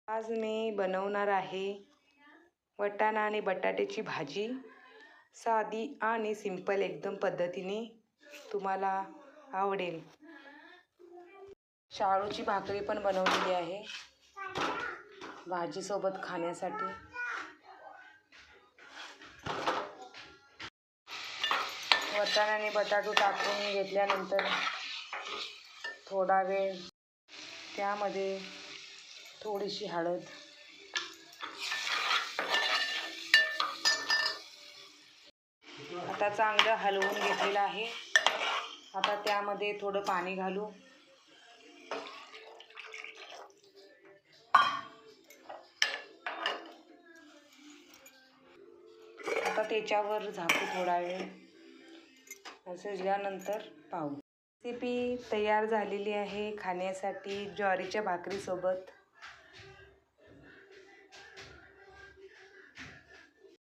आज मी बनवणार आहे वाटाणा आणि बटाट्याची भाजी. साधी आणि सिंपल एकदम पद्धतीने तुम्हाला आवडेल. शाळूची भाकरी पण बनवलेली आहे भाजीसोबत खाण्यासाठी. वाटाणा आणि बटाटू टाकून घेतल्यानंतर थोडा वेळ त्यामध्ये थोडीशी हळद, आता चांगलं हलवून घेतलेलं आहे. आता त्यामध्ये थोडं पाणी घालू. आता त्याच्यावर झाकू थोडा वेळ. शिजल्यानंतर पाहू. रेसिपी तयार झालेली आहे खाण्यासाठी ज्वारीच्या भाकरीसोबत.